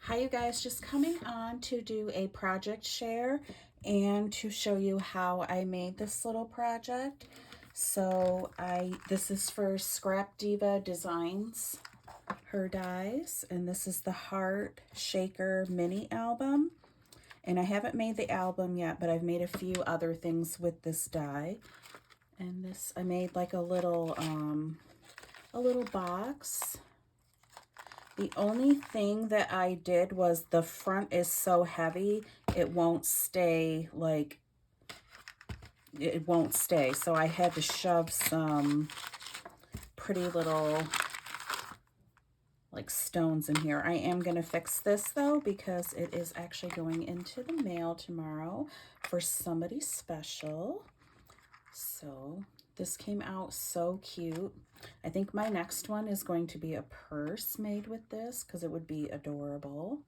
Hi you guys, just coming on to do a project share and to show you how I made this little project. So this is for Scrap Diva Designs, her dies, and this is the Heart Shaker mini album. And I haven't made the album yet, but I've made a few other things with this die. And this, I made like a little box. The only thing that I did was the front is so heavy, it won't stay, So I had to shove some pretty little like stones in here. I am going to fix this though, because it is actually going into the mail tomorrow for somebody special. So this came out so cute. I think my next one is going to be a purse made with this because it would be adorable.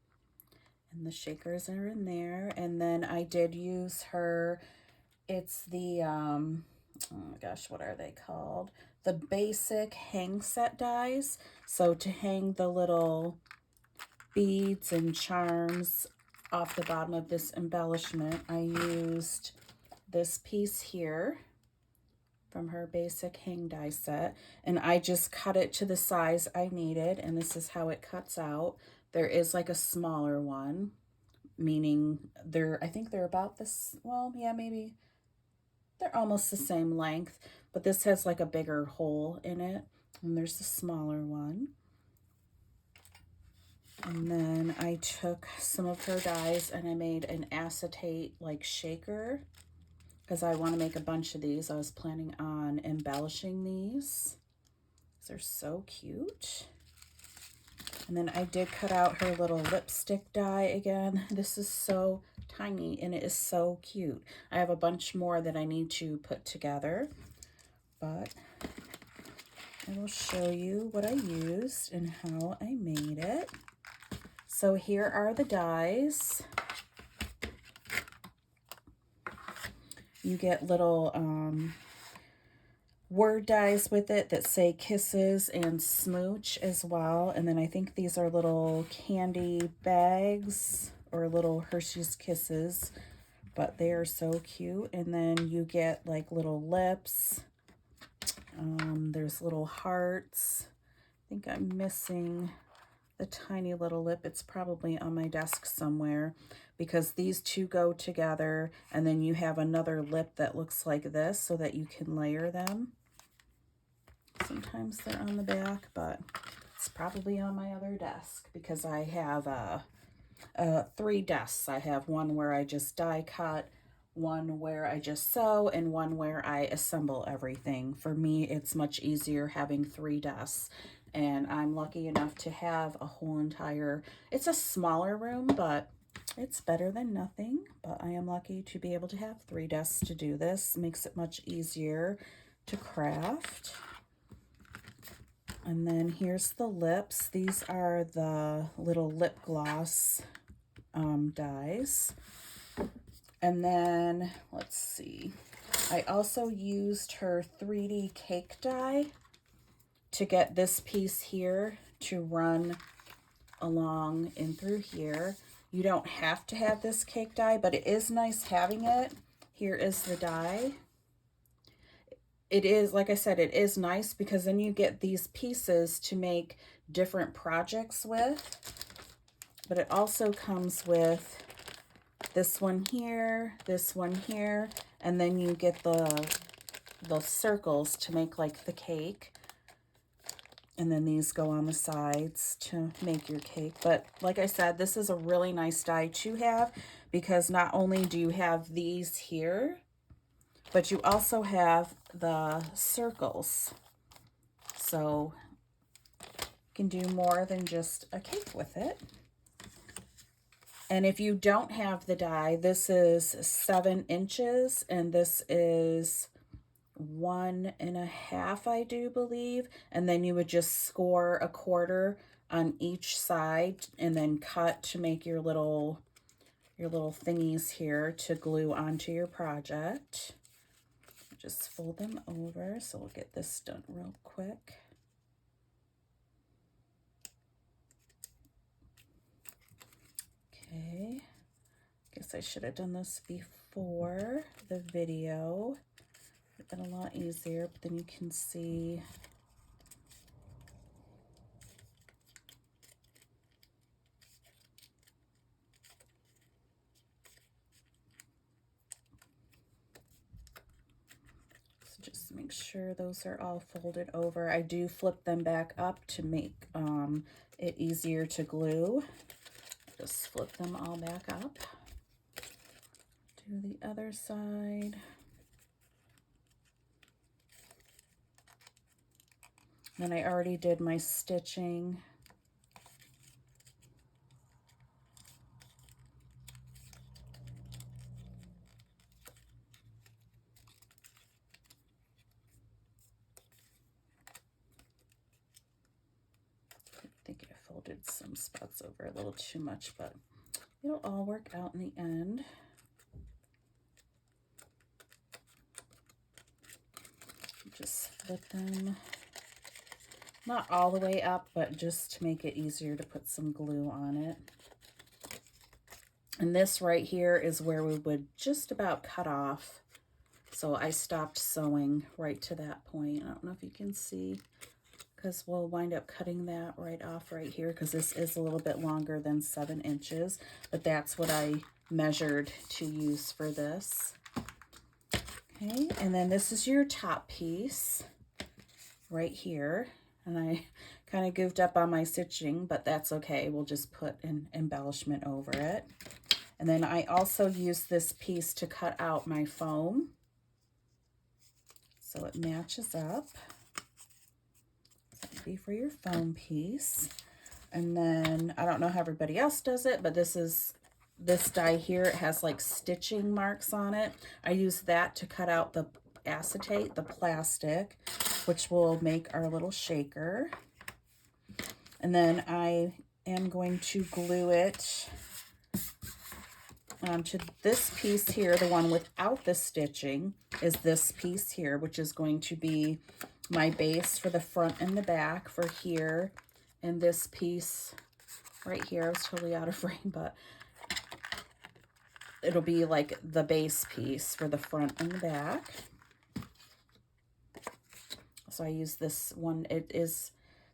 And the shakers are in there. And then I did use her, it's the, oh my gosh, what are they called? The basic hang set dies. So to hang the little beads and charms off the bottom of this embellishment, I used this piece here from her basic hang die set, and I just cut it to the size I needed, and this is how it cuts out. There is like a smaller one, meaning I think they're about this, well, yeah, maybe they're almost the same length, but this has like a bigger hole in it, and there's the smaller one. And then I took some of her dies and I made an acetate like shaker, because I want to make a bunch of these. I was planning on embellishing these. They're so cute. And then I did cut out her little lipstick die again. This is so tiny and it is so cute. I have a bunch more that I need to put together, but I will show you what I used and how I made it. So here are the dies. You get little word dies with it that say kisses and smooch as well. And then I think these are little candy bags or little Hershey's Kisses, but they are so cute. And then you get like little lips. There's little hearts. I think I'm missing the tiny little lip. It's probably on my desk somewhere, because these two go together, and then you have another lip that looks like this so that you can layer them. Sometimes they're on the back, but it's probably on my other desk because I have 3 desks. I have one where I just die cut, one where I just sew, and one where I assemble everything. For me, it's much easier having 3 desks. And I'm lucky enough to have a whole entire, it's a smaller room, but it's better than nothing. But I am lucky to be able to have 3 desks to do this. Makes it much easier to craft. And then here's the lips. These are the little lip gloss dies. And then, let's see, I also used her 3D cake die to get this piece here to run along and through here. You don't have to have this cake die, but it is nice having it. Here is the die. It is, like I said, it is nice because then you get these pieces to make different projects with. But it also comes with this one here, and then you get the circles to make like the cake. And then these go on the sides to make your cake. But like I said, this is a really nice die to have, because not only do you have these here, but you also have the circles. So you can do more than just a cake with it. And if you don't have the die, this is 7 inches and this is 1.5, I do believe. And then you would just score a quarter on each side and then cut to make your little thingies here to glue onto your project. Just fold them over, so we'll get this done real quick. guess I should have done this before the video. It's been a lot easier, but then you can see just make sure those are all folded over. I do flip them back up to make it easier to glue. Just flip them all back up. Do the other side. Then I already did my stitching. I think I folded some spots over a little too much, but it'll all work out in the end. Just flip them, not all the way up, but just to make it easier to put some glue on it. And this right here is where we would just about cut off. So I stopped sewing right to that point. I don't know if you can see, because we'll wind up cutting that right off right here, because this is a little bit longer than 7 inches, but that's what I measured to use for this. Okay, and then this is your top piece right here. And I kind of goofed up on my stitching, but that's okay. We'll just put an embellishment over it. And then I also use this piece to cut out my foam, so it matches up. So that'd be for your foam piece. And then I don't know how everybody else does it, but this die here, it has like stitching marks on it. I use that to cut out the acetate, the plastic, which will make our little shaker. And then I am going to glue it onto this piece here. The one without the stitching is this piece here, which is going to be my base for the front and the back for here. And this piece right here, I was totally out of frame, but it'll be like the base piece for the front and the back. So I use this one. It is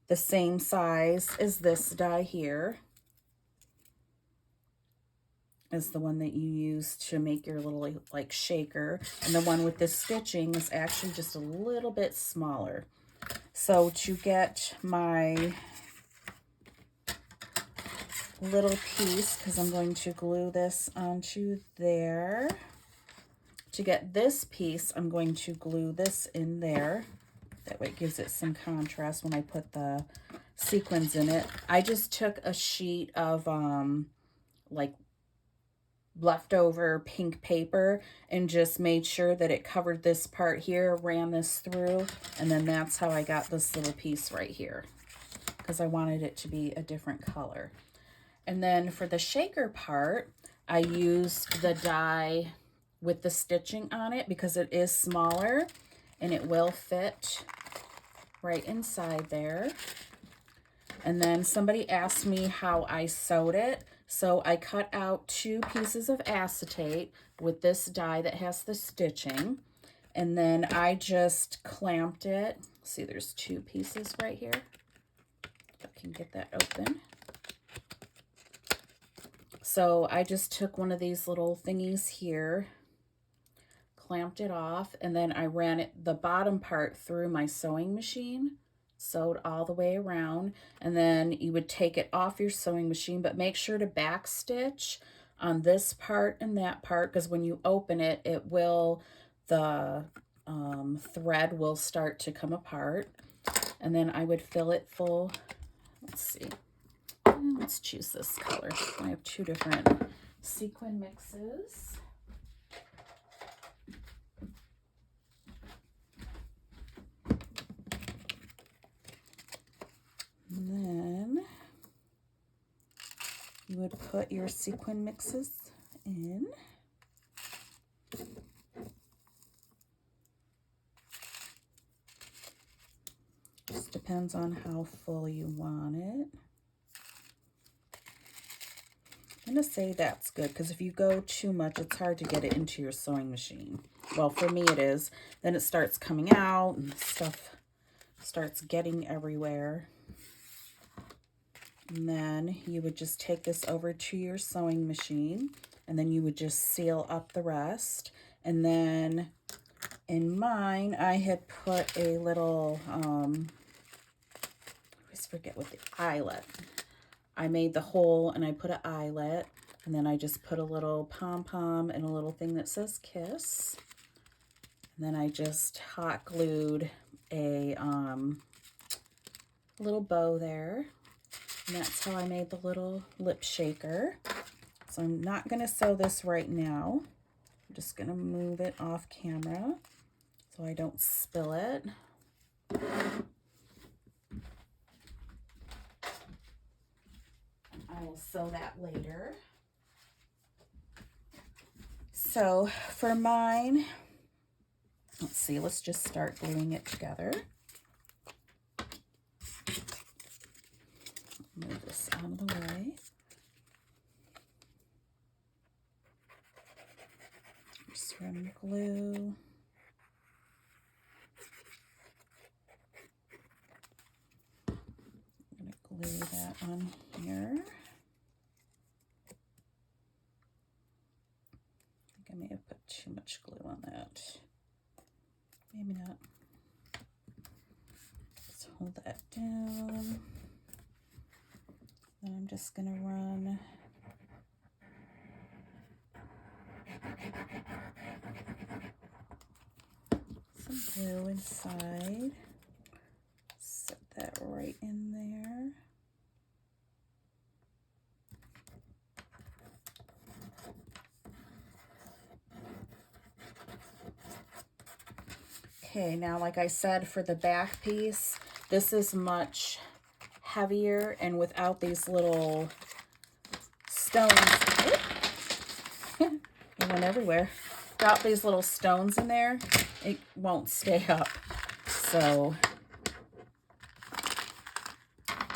the same size as this die here, is the one that you use to make your little like shaker. And the one with the stitching is actually just a little bit smaller. So to get my little piece, because I'm going to glue this onto there, to get this piece, I'm going to glue this in there. That way it gives it some contrast when I put the sequins in it. I just took a sheet of like leftover pink paper and just made sure that it covered this part here, ran this through, and then that's how I got this little piece right here, because I wanted it to be a different color. And then for the shaker part, I used the die with the stitching on it because it is smaller and it will fit right inside there. And then somebody asked me how I sewed it. So I cut out 2 pieces of acetate with this die that has the stitching. And then I just clamped it. See, there's 2 pieces right here. If I can get that open. So I just took one of these little thingies here, clamped it off, and then I ran it, the bottom part, through my sewing machine, sewed all the way around, and then you would take it off your sewing machine, but make sure to back stitch on this part and that part, because when you open it, it will, the thread will start to come apart. And then I would fill it full. Let's see. Let's choose this color. I have 2 different sequin mixes. And then you would put your sequin mixes in. Just depends on how full you want it. I'm going to say that's good, because if you go too much, it's hard to get it into your sewing machine. Well, for me it is. Then it starts coming out and stuff starts getting everywhere. And then you would just take this over to your sewing machine, and then you would just seal up the rest. And then in mine, I had put a little, I always forget what the eyelet. I made the hole and I put an eyelet, and then I just put a little pom-pom and a little thing that says kiss. And then I just hot glued a little bow there. And that's how I made the little lip shaker. So I'm not going to sew this right now. I'm just going to move it off camera so I don't spill it. I will sew that later. So for mine, let's see, let's just start gluing it together. Move this out of the way. Just run glue. I'm going to glue that on here. I think I may have put too much glue on that. Maybe not. Just hold that down. Then I'm just going to run some glue inside. Set that right in there. Okay, now like I said, for the back piece, this is much heavier, and without these little stones, it went everywhere. Without these little stones in there, it won't stay up. So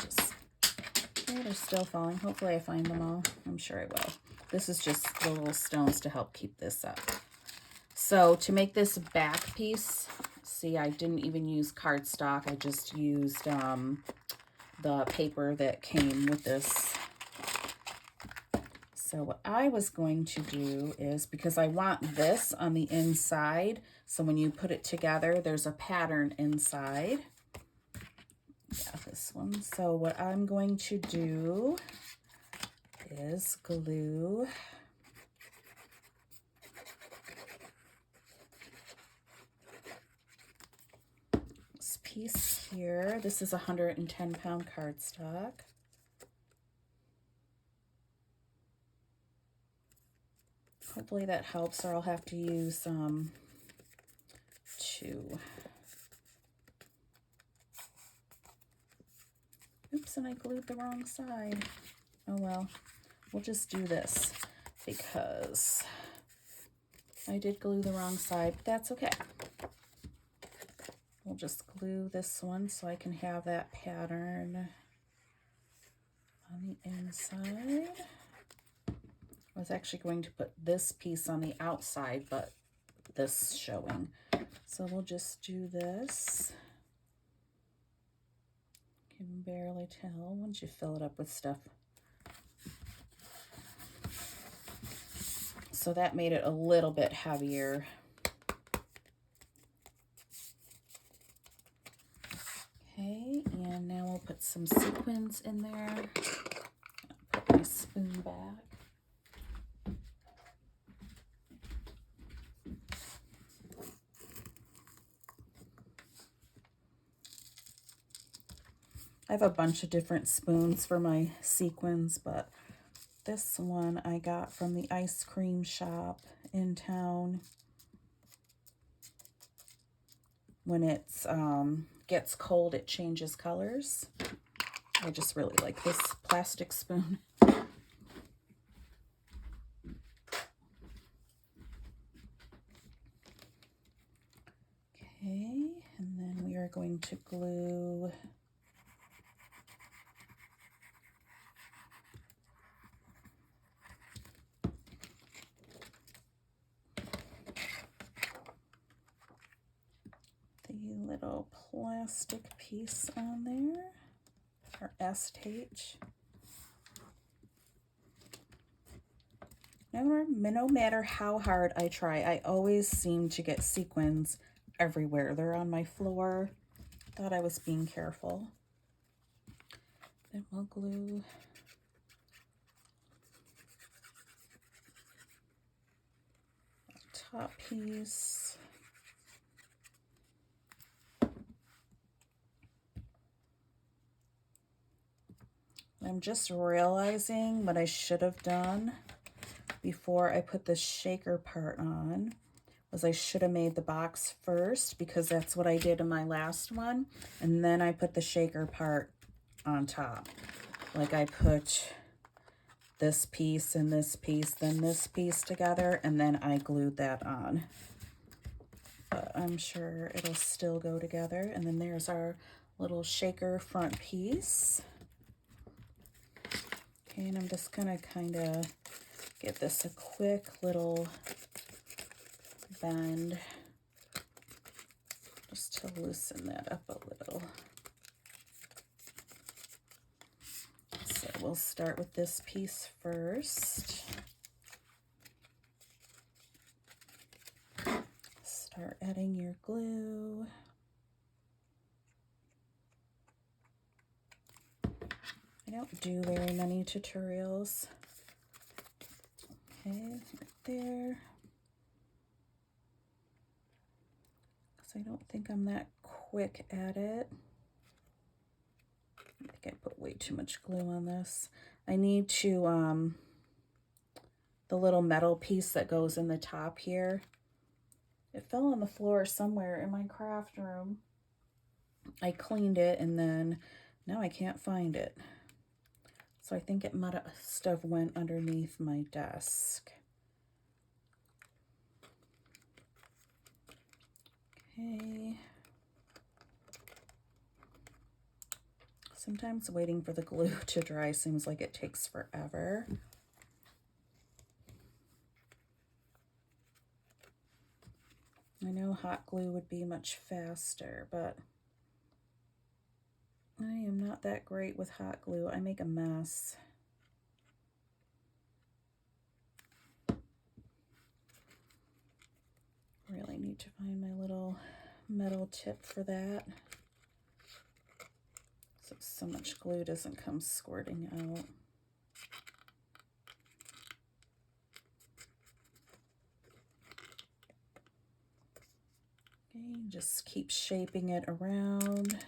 just, they're still falling. Hopefully I find them all. I'm sure I will. This is just the little stones to help keep this up. So to make this back piece, see, I didn't even use cardstock. I just used the paper that came with this. So what I was going to do is, because I want this on the inside, so when you put it together, there's a pattern inside. Yeah, this one. So what I'm going to do is glue this piece here. This is 110-pound cardstock. Hopefully that helps, or I'll have to use two. Oops, and I glued the wrong side. Oh well, we'll just do this because I did glue the wrong side, but that's okay. We'll just glue this one so I can have that pattern on the inside. I was actually going to put this piece on the outside, but this showing. So we'll just do this. You can barely tell once you fill it up with stuff. So that made it a little bit heavier. Okay, and now we'll put some sequins in there. Put my spoon back. I have a bunch of different spoons for my sequins, but this one I got from the ice cream shop in town. When it's gets cold, it changes colors. I just really like this plastic spoon. Okay, and then we are going to glue little plastic piece on there, or SH. No matter how hard I try, I always seem to get sequins everywhere. They're on my floor. Thought I was being careful. Then we'll glue the top piece. I'm just realizing what I should have done before I put the shaker part on was I should have made the box first, because that's what I did in my last one, and then I put the shaker part on top. Like I put this piece and this piece, then this piece together, and then I glued that on. But I'm sure it'll still go together. And then there's our little shaker front piece. Okay, and I'm just gonna kind of give this a quick little bend just to loosen that up a little. So we'll start with this piece first. Start adding your glue. I don't do very many tutorials. Okay, right there. Because I don't think I'm that quick at it. I think I put way too much glue on this. I need to, the little metal piece that goes in the top here, it fell on the floor somewhere in my craft room. I cleaned it and then now I can't find it. So I think it must have went underneath my desk. Okay. Sometimes waiting for the glue to dry seems like it takes forever. I know hot glue would be much faster, but I am not that great with hot glue. I make a mess. Really need to find my little metal tip for that, so much glue doesn't come squirting out. Okay, just keep shaping it around.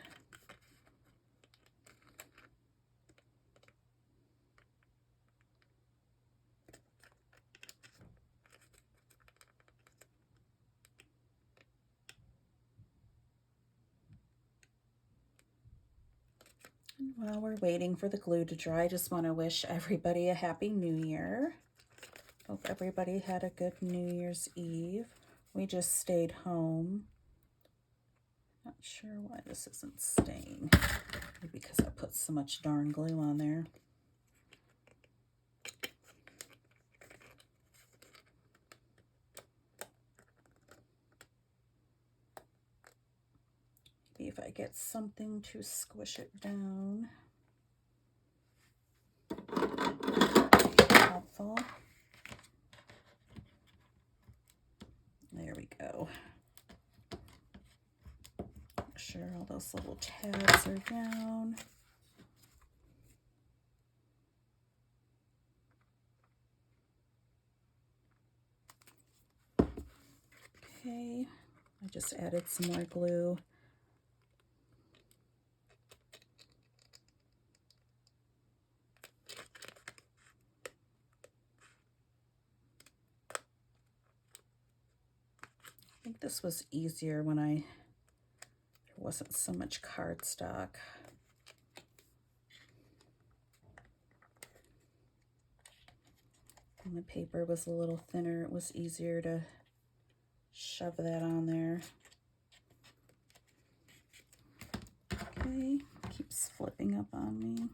And while we're waiting for the glue to dry, I just want to wish everybody a happy New Year. Hope everybody had a good New Year's Eve. We just stayed home. Not sure why this isn't staying. Maybe because I put so much darn glue on there. Maybe if I get something to squish it down. Helpful. There we go. Make sure all those little tabs are down. Okay, I just added some more glue. I think this was easier when there wasn't so much cardstock. And the paper was a little thinner, it was easier to shove that on there. Okay, keeps flipping up on me.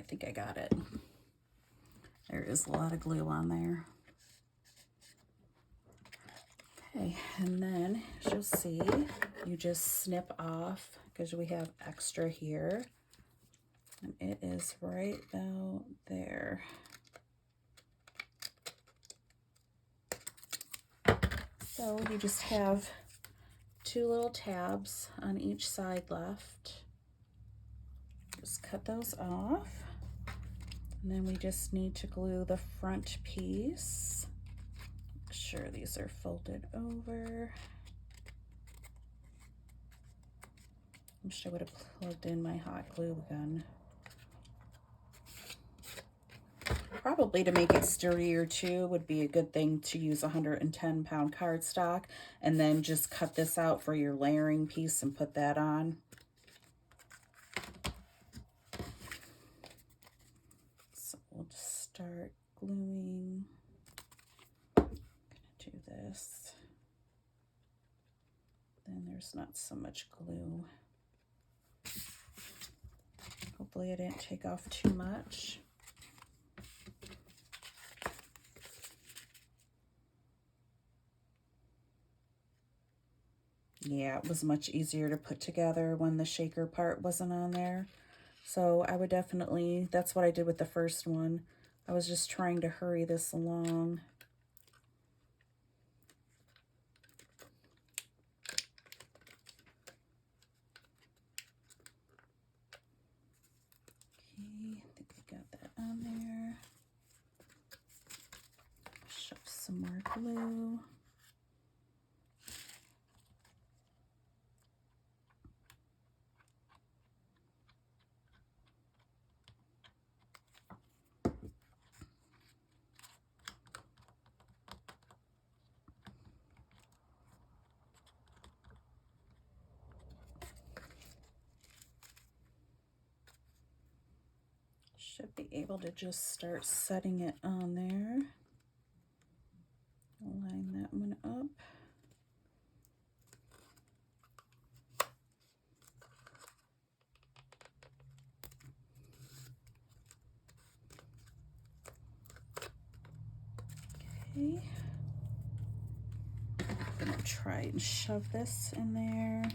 think I got it. There is a lot of glue on there. Okay, and then as you'll see, you just snip off because we have extra here. And it is right about there. So you just have 2 little tabs on each side left. Just cut those off. And then we just need to glue the front piece. Make sure these are folded over. I wish I would have plugged in my hot glue gun. Probably to make it sturdier too would be a good thing to use 110-pound cardstock and then just cut this out for your layering piece and put that on. So we'll just start gluing. I'm gonna do this. Then there's not so much glue. Hopefully I didn't take off too much. Yeah, it was much easier to put together when the shaker part wasn't on there. So I would definitely, that's what I did with the first one. I was just trying to hurry this along. Okay, I think I got that on there. Shove some more glue. Should be able to just start setting it on there. Line that one up. Okay. I'm gonna try and shove this in there.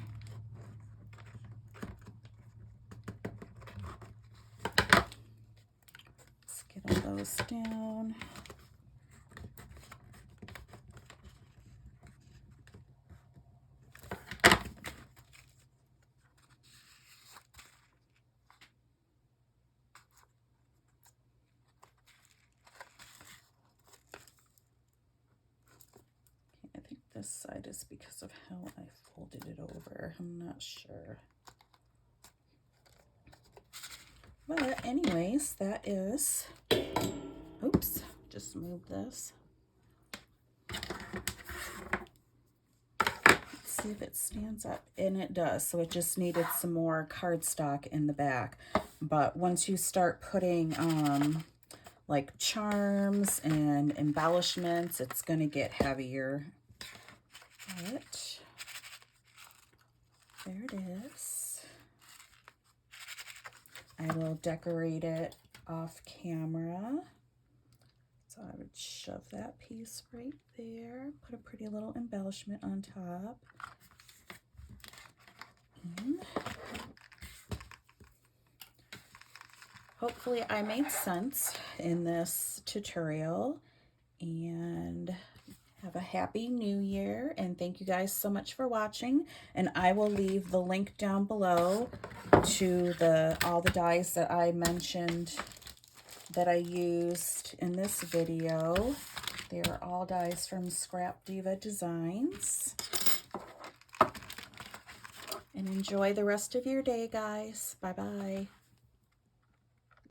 Let's get all those down. I think this side is because of how I folded it over. I'm not sure. But anyways, that is, oops, just moved this. Let's see if it stands up, and it does. So it just needed some more cardstock in the back. But once you start putting like charms and embellishments, it's gonna get heavier. But there it is. I will decorate it off camera. So I would shove that piece right there, put a pretty little embellishment on top. And hopefully I made sense in this tutorial, and have a happy new year, and thank you guys so much for watching. And I will leave the link down below to all the dies that I mentioned that I used in this video. They are all dies from Scrap Diva Designs. And enjoy the rest of your day, guys. Bye-bye.